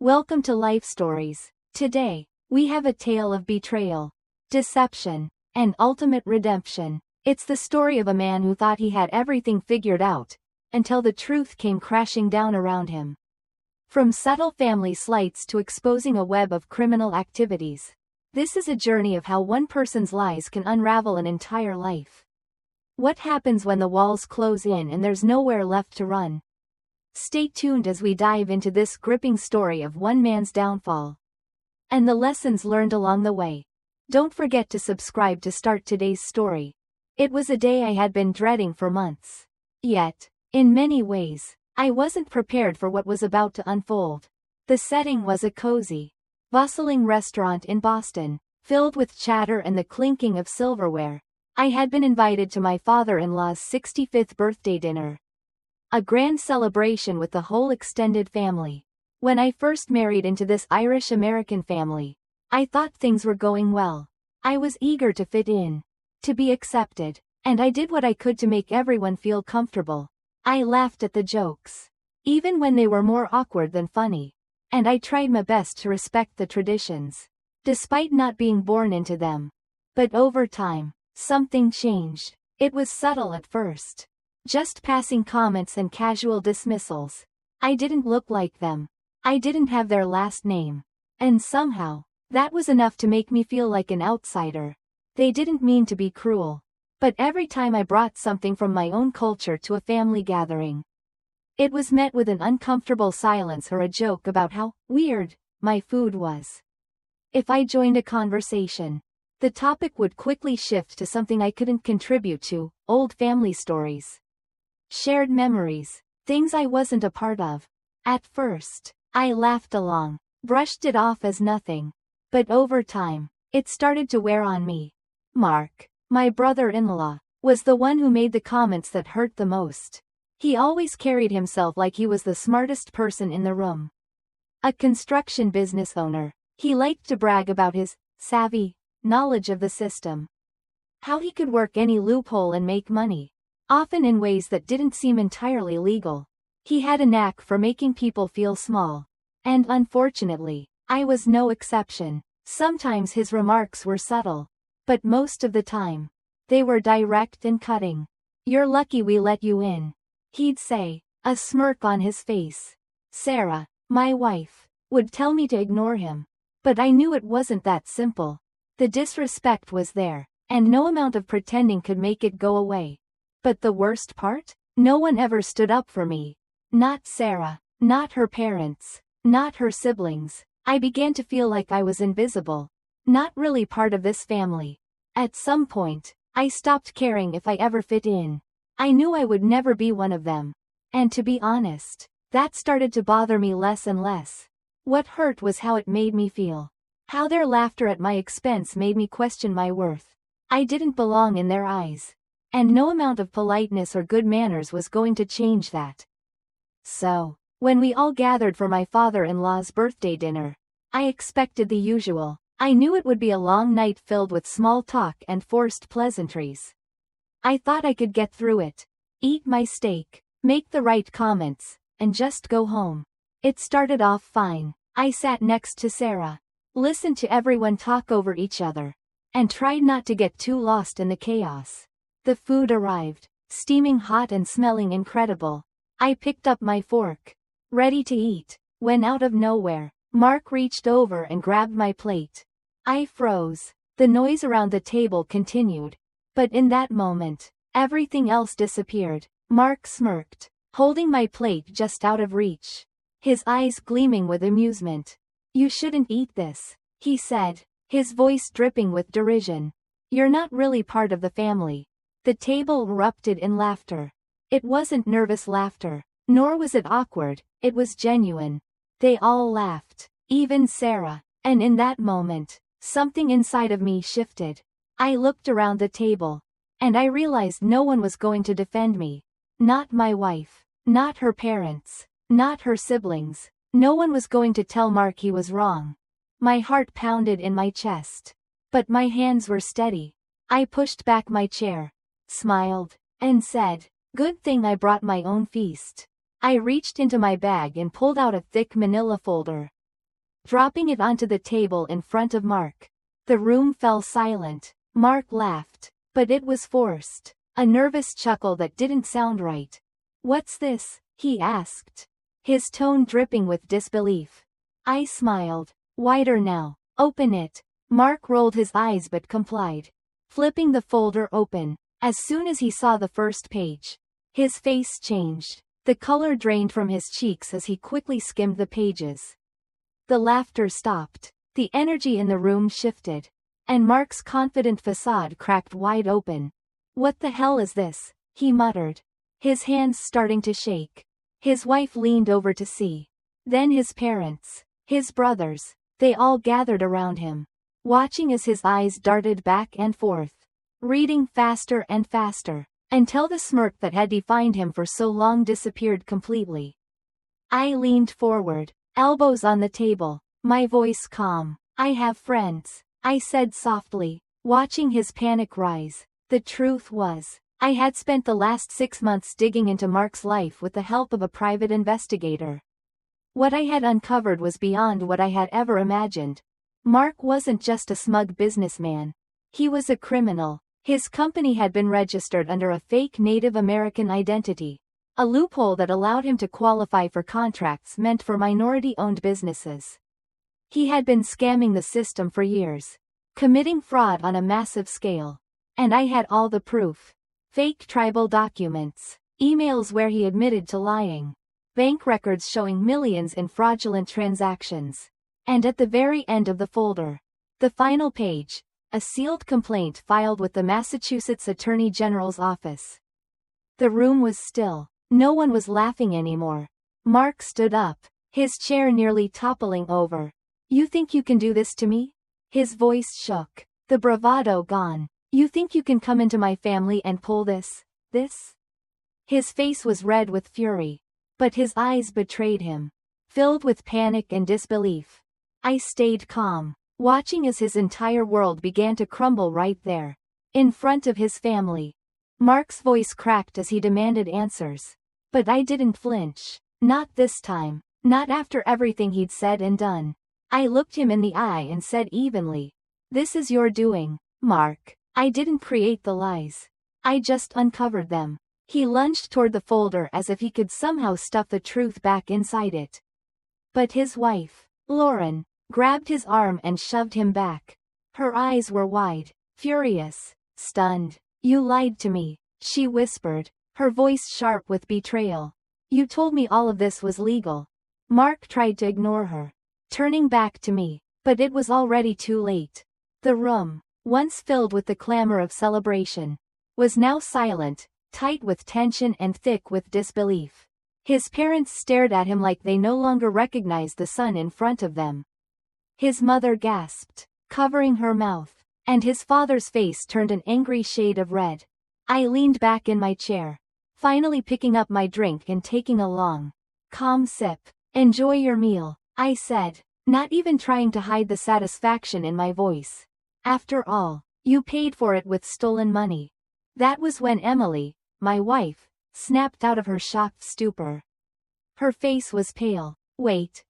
Welcome to Life Stories. Today, we have a tale of betrayal, deception, and ultimate redemption. It's the story of a man who thought he had everything figured out, until the truth came crashing down around him. From subtle family slights to exposing a web of criminal activities, this is a journey of how one person's lies can unravel an entire life. What happens when the walls close in and there's nowhere left to run? Stay tuned as we dive into this gripping story of one man's downfall and the lessons learned along the way. Don't forget to subscribe to start today's story. It was a day I had been dreading for months. Yet, in many ways, I wasn't prepared for what was about to unfold. The setting was a cozy, bustling restaurant in Boston, filled with chatter and the clinking of silverware. I had been invited to my father-in-law's 65th birthday dinner. A grand celebration with the whole extended family. When I first married into this Irish-American family, I thought things were going well. I was eager to fit in, to be accepted, and I did what I could to make everyone feel comfortable. I laughed at the jokes, even when they were more awkward than funny, and I tried my best to respect the traditions, despite not being born into them. But over time, something changed. It was subtle at first. Just passing comments and casual dismissals. I didn't look like them. I didn't have their last name. And somehow, that was enough to make me feel like an outsider. They didn't mean to be cruel. But every time I brought something from my own culture to a family gathering, it was met with an uncomfortable silence or a joke about how weird my food was. If I joined a conversation, the topic would quickly shift to something I couldn't contribute to, old family stories, shared memories, things I wasn't a part of. At first, I laughed along, brushed it off as nothing. But over time, it started to wear on me. Mark, my brother-in-law, was the one who made the comments that hurt the most. He always carried himself like he was the smartest person in the room. A construction business owner, he liked to brag about his savvy knowledge of the system. How he could work any loophole and make money, often in ways that didn't seem entirely legal. He had a knack for making people feel small. And unfortunately, I was no exception. Sometimes his remarks were subtle, but most of the time, they were direct and cutting. "You're lucky we let you in," he'd say, a smirk on his face. Sarah, my wife, would tell me to ignore him. But I knew it wasn't that simple. The disrespect was there, and no amount of pretending could make it go away. But the worst part? No one ever stood up for me. Not Sarah, not her parents, not her siblings. I began to feel like I was invisible, not really part of this family. At some point, I stopped caring if I ever fit in. I knew I would never be one of them. And to be honest, that started to bother me less and less. What hurt was how it made me feel. How their laughter at my expense made me question my worth. I didn't belong in their eyes. And no amount of politeness or good manners was going to change that. So, when we all gathered for my father-in-law's birthday dinner, I expected the usual. I knew it would be a long night filled with small talk and forced pleasantries. I thought I could get through it, eat my steak, make the right comments, and just go home. It started off fine. I sat next to Sarah, listened to everyone talk over each other, and tried not to get too lost in the chaos. The food arrived, steaming hot and smelling incredible. I picked up my fork, ready to eat, when out of nowhere, Mark reached over and grabbed my plate. I froze. The noise around the table continued. But in that moment, everything else disappeared. Mark smirked, holding my plate just out of reach, his eyes gleaming with amusement. "You shouldn't eat this," he said, his voice dripping with derision. "You're not really part of the family." The table erupted in laughter. It wasn't nervous laughter, nor was it awkward, it was genuine. They all laughed, even Sarah, and in that moment, something inside of me shifted. I looked around the table, and I realized no one was going to defend me. Not my wife, not her parents, not her siblings. No one was going to tell Mark he was wrong. My heart pounded in my chest. But my hands were steady. I pushed back my chair, smiled, and said, "Good thing I brought my own feast." I reached into my bag and pulled out a thick manila folder. dropping it onto the table in front of Mark. The room fell silent. Mark laughed, but it was forced. A nervous chuckle that didn't sound right. "What's this?" he asked, his tone dripping with disbelief. I smiled. "Wider now. Open it." Mark rolled his eyes but complied, flipping the folder open. As soon as he saw the first page, his face changed. The color drained from his cheeks as he quickly skimmed the pages. The laughter stopped. The energy in the room shifted. And Mark's confident facade cracked wide open. "What the hell is this?" he muttered, his hands starting to shake. His wife leaned over to see. Then his parents, his brothers, they all gathered around him, watching as his eyes darted back and forth, reading faster and faster, until the smirk that had defined him for so long disappeared completely. I leaned forward, elbows on the table, my voice calm. "I have friends," I said softly, watching his panic rise. The truth was, I had spent the last 6 months digging into Mark's life with the help of a private investigator. What I had uncovered was beyond what I had ever imagined. Mark wasn't just a smug businessman. He was a criminal. His company had been registered under a fake Native American identity, a loophole that allowed him to qualify for contracts meant for minority-owned businesses. He had been scamming the system for years, committing fraud on a massive scale. And I had all the proof. Fake tribal documents, emails where he admitted to lying, bank records showing millions in fraudulent transactions. And at the very end of the folder, the final page, a sealed complaint filed with the Massachusetts Attorney General's office. The room was still. No one was laughing anymore. Mark stood up, his chair nearly toppling over. "You think you can do this to me?" His voice shook, the bravado gone. "You think you can come into my family and pull this? His face was red with fury, but his eyes betrayed him, filled with panic and disbelief. I stayed calm, watching as his entire world began to crumble right there, in front of his family. Mark's voice cracked as he demanded answers. But I didn't flinch. Not this time. Not after everything he'd said and done. I looked him in the eye and said evenly, "This is your doing, Mark. I didn't create the lies. I just uncovered them." He lunged toward the folder as if he could somehow stuff the truth back inside it. But his wife, Lauren, grabbed his arm and shoved him back. Her eyes were wide, furious, stunned. "You lied to me," she whispered, her voice sharp with betrayal. "You told me all of this was legal." Mark tried to ignore her, turning back to me, but it was already too late. The room, once filled with the clamor of celebration, was now silent, tight with tension and thick with disbelief. His parents stared at him like they no longer recognized the son in front of them. His mother gasped, covering her mouth, and his father's face turned an angry shade of red. I leaned back in my chair, finally picking up my drink and taking a long, calm sip. "Enjoy your meal," I said, not even trying to hide the satisfaction in my voice. "After all, you paid for it with stolen money." That was when Emily, my wife, snapped out of her shocked stupor. Her face was pale. Wait,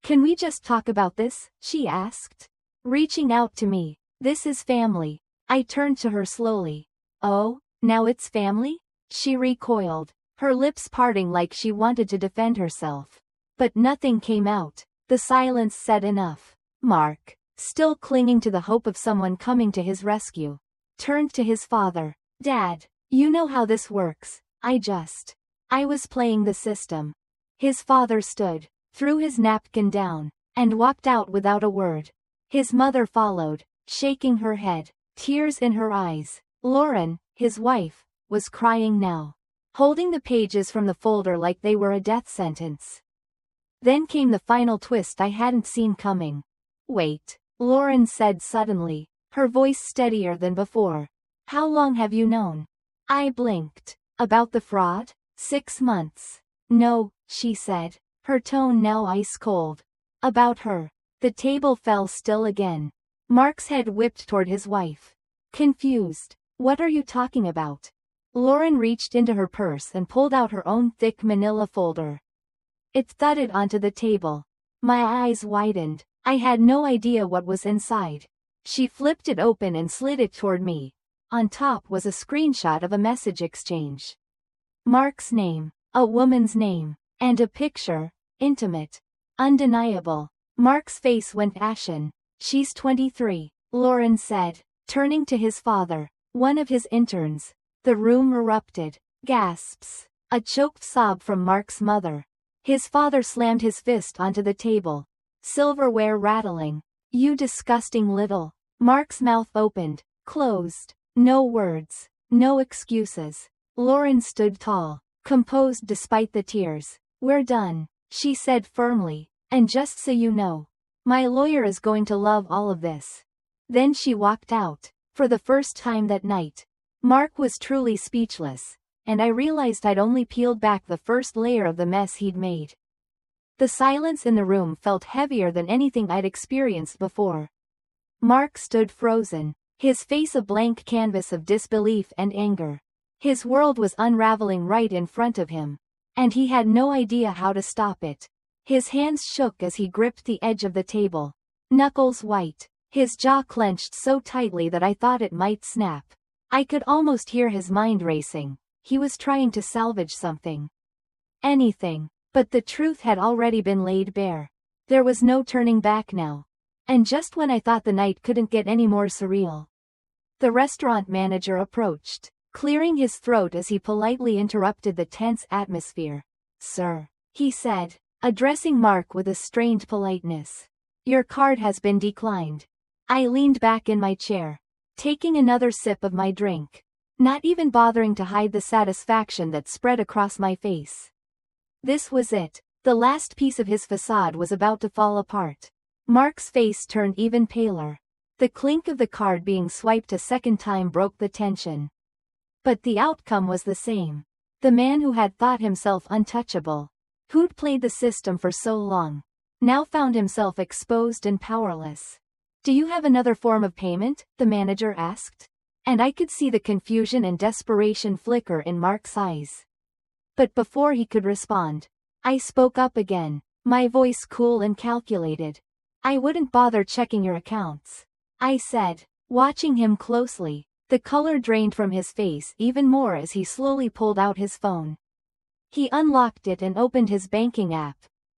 can we just talk about this?" she asked, reaching out to me. "This is family." I turned to her slowly. "Oh, now it's family?" She recoiled, her lips parting like she wanted to defend herself. But nothing came out. The silence said enough. Mark, still clinging to the hope of someone coming to his rescue, turned to his father. "Dad, you know how this works. I was playing the system." His father stood, threw his napkin down, and walked out without a word. His mother followed, shaking her head, tears in her eyes. Lauren, his wife, was crying now, holding the pages from the folder like they were a death sentence. Then came the final twist I hadn't seen coming. "Wait," Lauren said suddenly, her voice steadier than before. "How long have you known?" I blinked. "About the fraud?" 6 months. "No," she said, her tone now ice cold. "About her." The table fell still again. Mark's head whipped toward his wife. Confused. "What are you talking about?" Lauren reached into her purse and pulled out her own thick manila folder. It thudded onto the table. My eyes widened. I had no idea what was inside. She flipped it open and slid it toward me. On top was a screenshot of a message exchange. Mark's name, a woman's name, and a picture, intimate, undeniable. Mark's face went ashen. She's 23, Lauren said, turning to his father, one of his interns. The room erupted. Gasps. A choked sob from Mark's mother. His father slammed his fist onto the table. Silverware rattling. You disgusting little. Mark's mouth opened, closed. No words. No excuses. Lauren stood tall, composed despite the tears. We're done, she said firmly. And just so you know, my lawyer is going to love all of this. Then she walked out. For the first time that night, Mark was truly speechless, and I realized I'd only peeled back the first layer of the mess he'd made. The silence in the room felt heavier than anything I'd experienced before. Mark stood frozen, his face a blank canvas of disbelief and anger. His world was unraveling right in front of him, and he had no idea how to stop it. His hands shook as he gripped the edge of the table, knuckles white, his jaw clenched so tightly that I thought it might snap. I could almost hear his mind racing. He was trying to salvage something. Anything. But the truth had already been laid bare. There was no turning back now. And just when I thought the night couldn't get any more surreal, the restaurant manager approached, clearing his throat as he politely interrupted the tense atmosphere. Sir, he said, addressing Mark with a strained politeness. Your card has been declined. I leaned back in my chair, taking another sip of my drink, not even bothering to hide the satisfaction that spread across my face. This was it. The last piece of his facade was about to fall apart. Mark's face turned even paler. The clink of the card being swiped a second time broke the tension. But the outcome was the same. The man who had thought himself untouchable, who'd played the system for so long, now found himself exposed and powerless. Do you have another form of payment? The manager asked. And I could see the confusion and desperation flicker in Mark's eyes. But before he could respond, I spoke up again, my voice cool and calculated. I wouldn't bother checking your accounts, I said, watching him closely. The color drained from his face even more as he slowly pulled out his phone. He unlocked it and opened his banking app,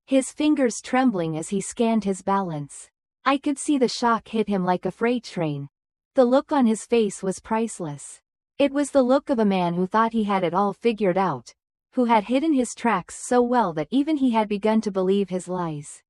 his fingers trembling as he scanned his balance. I could see the shock hit him like a freight train. The look on his face was priceless. It was the look of a man who thought he had it all figured out, who had hidden his tracks so well that even he had begun to believe his lies.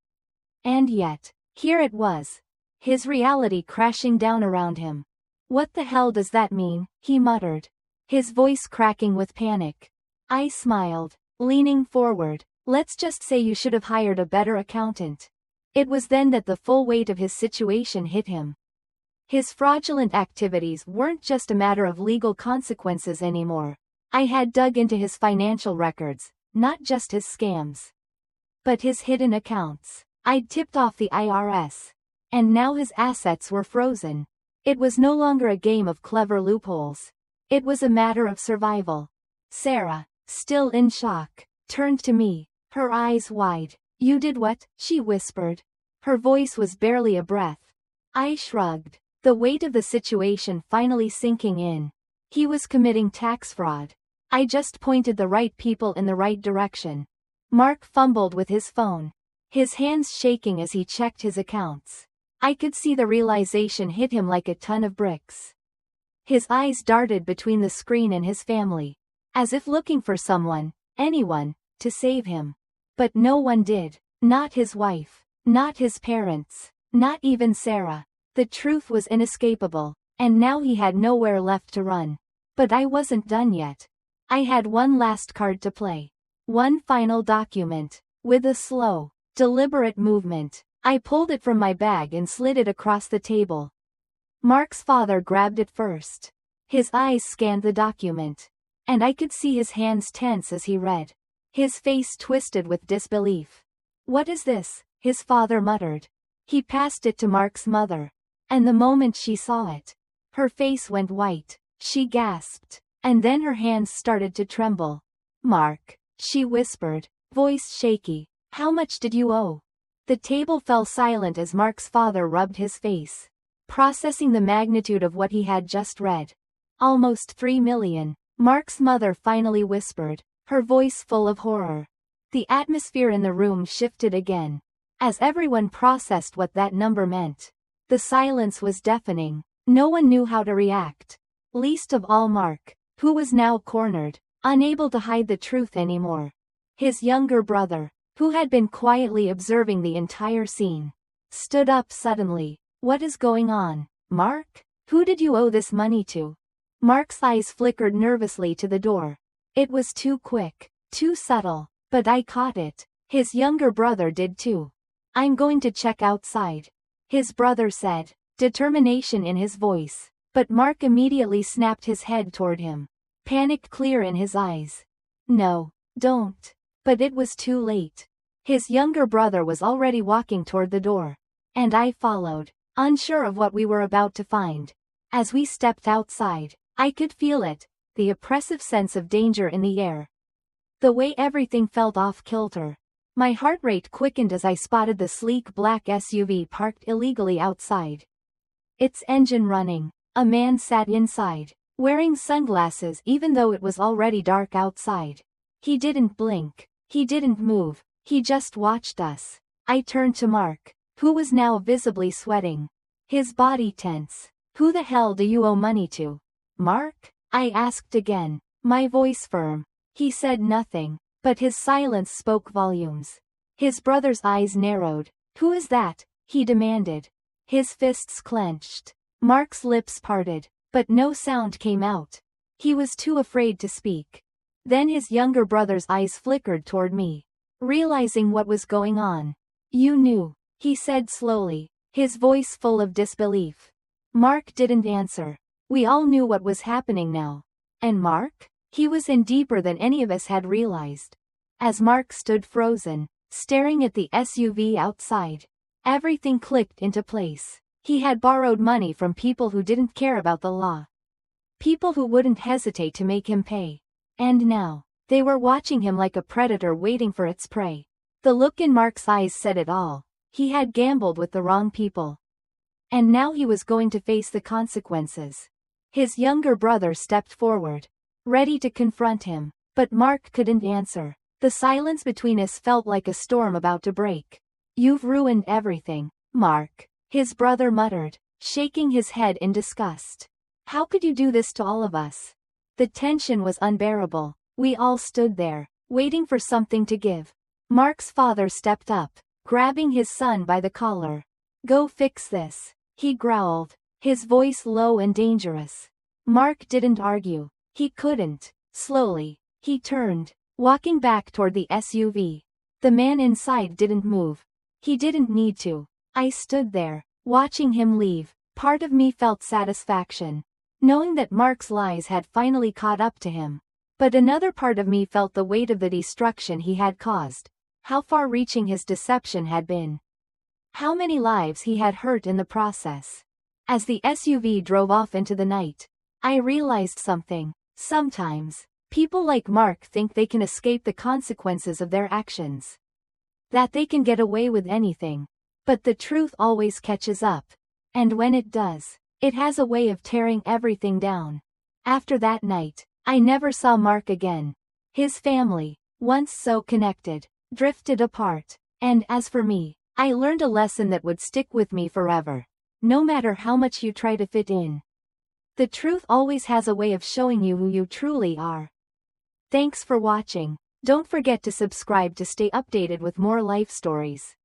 And yet, here it was, his reality crashing down around him. What the hell does that mean? He muttered, his voice cracking with panic. I smiled, leaning forward. Let's just say you should have hired a better accountant. It was then that the full weight of his situation hit him. His fraudulent activities weren't just a matter of legal consequences anymore. I had dug into his financial records, not just his scams, but his hidden accounts. I'd tipped off the IRS, and now his assets were frozen. It was no longer a game of clever loopholes. It was a matter of survival. Sarah, still in shock, turned to me, her eyes wide. You did what? She whispered. Her voice was barely a breath. I shrugged, the weight of the situation finally sinking in. He was committing tax fraud. I just pointed the right people in the right direction. Mark fumbled with his phone, his hands shaking as he checked his accounts. I could see the realization hit him like a ton of bricks. His eyes darted between the screen and his family, as if looking for someone, anyone, to save him. But no one did. Not his wife, not his parents, not even Sarah. The truth was inescapable, and now he had nowhere left to run. But I wasn't done yet. I had one last card to play. One final document. With a slow, deliberate movement, I pulled it from my bag and slid it across the table. Mark's father grabbed it first. His eyes scanned the document, and I could see his hands tense as he read. His face twisted with disbelief. What is this? His father muttered. He passed it to Mark's mother, and the moment she saw it, her face went white. She gasped, and then her hands started to tremble. Mark, she whispered, voice shaky, how much did you owe? The table fell silent as Mark's father rubbed his face, processing the magnitude of what he had just read. Almost 3 million, Mark's mother finally whispered, her voice full of horror. The atmosphere in the room shifted again, as everyone processed what that number meant. The silence was deafening. No one knew how to react, least of all Mark, who was now cornered, unable to hide the truth anymore. His younger brother, who had been quietly observing the entire scene, stood up suddenly. What is going on, Mark? Who did you owe this money to? Mark's eyes flickered nervously to the door. It was too quick, too subtle, but I caught it. His younger brother did too. I'm going to check outside, his brother said, determination in his voice, but Mark immediately snapped his head toward him, panic clear in his eyes. No, don't. But it was too late. His younger brother was already walking toward the door, and I followed, unsure of what we were about to find. As we stepped outside, I could feel it, the oppressive sense of danger in the air. The way everything felt off-kilter. My heart rate quickened as I spotted the sleek black SUV parked illegally outside. Its engine running. A man sat inside, wearing sunglasses even though it was already dark outside. He didn't blink. He didn't move. He just watched us. I turned to Mark, who was now visibly sweating, his body tense. Who the hell do you owe money to, Mark? I asked again, my voice firm. He said nothing, but his silence spoke volumes. His brother's eyes narrowed. Who is that? He demanded. His fists clenched. Mark's lips parted, but no sound came out. He was too afraid to speak. Then his younger brother's eyes flickered toward me, realizing what was going on. You knew, he said slowly, his voice full of disbelief. Mark didn't answer. We all knew what was happening now. And Mark? He was in deeper than any of us had realized. As Mark stood frozen, staring at the SUV outside, everything clicked into place. He had borrowed money from people who didn't care about the law. People who wouldn't hesitate to make him pay. And now, they were watching him like a predator waiting for its prey. The look in Mark's eyes said it all. He had gambled with the wrong people. And now he was going to face the consequences. His younger brother stepped forward, ready to confront him, but Mark couldn't answer. The silence between us felt like a storm about to break. You've ruined everything, Mark, his brother muttered, shaking his head in disgust. How could you do this to all of us? The tension was unbearable. We all stood there, waiting for something to give. Mark's father stepped up, grabbing his son by the collar. Go fix this, he growled, his voice low and dangerous. Mark didn't argue. He couldn't. Slowly, he turned, walking back toward the SUV. The man inside didn't move. He didn't need to. I stood there, watching him leave. Part of me felt satisfaction, knowing that Mark's lies had finally caught up to him. But another part of me felt the weight of the destruction he had caused. How far-reaching his deception had been. How many lives he had hurt in the process. As the SUV drove off into the night, I realized something. Sometimes, people like Mark think they can escape the consequences of their actions. That they can get away with anything. But the truth always catches up. And when it does, it has a way of tearing everything down. After that night, I never saw Mark again. His family, once so connected, drifted apart. And as for me, I learned a lesson that would stick with me forever. No matter how much you try to fit in, the truth always has a way of showing you who you truly are. Thanks for watching. Don't forget to subscribe to stay updated with more life stories.